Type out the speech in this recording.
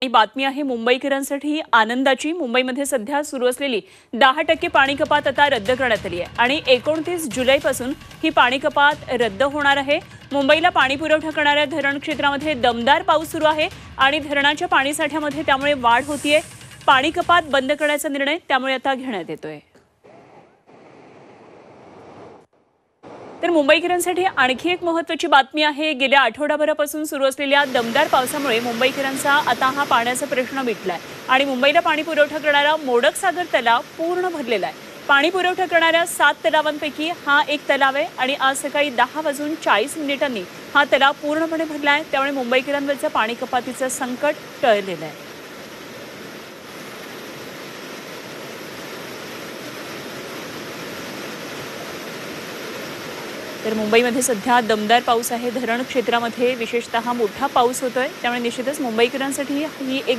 ही बातमी आहे मुंबईकरांसाठी आनंदाची। मुंबईमध्ये सध्या सुरू असलेली 10% पाणी कपात आता रद्द करण्यात आली आहे आणि 29 जुलैपासून ही पाणी कपात रद्द होणार आहे। मुंबईला पाणी पुरवठा करणाऱ्या धरण क्षेत्रामध्ये दमदार पाऊस सुरू आहे आणि धरणाच्या पाणीसाठ्यामध्ये त्यामुळे वाढ होतीये। पाणी कपात बंद करण्याचा निर्णय त्यामुळे आता घेण्यात येतोय। तर मुंबईकरांसाठी आणखी एक महत्त्वाची बातमी आहे। गेल्या आठवडाभरापासून सुरू असलेल्या दमदार पावसामुळे मुंबईकरांचा आता हा पाण्याचा प्रश्न मिटलाय आणि मुंबईला पाणी पुरवठा करणारा मोडक सागर तलाव पूर्ण भरलेला आहे। पाणी पुरवठा करणाऱ्या 7 तलावांपैकी हा एक तलाव आहे आणि आज सकाळी 10:40 हा तलाव पूर्णपणे भरला आहे। त्यामुळे मुंबईकरांवरचं पाणी कपातीचं संकट टळलेलं आहे। तर मुंबईमध्ये सध्या दमदार पाऊस आहे। धरण क्षेत्रामध्ये विशेषतः मोठा पाऊस होतोय, त्यामुळे निश्चितच मुंबईकरांसाठी ही एक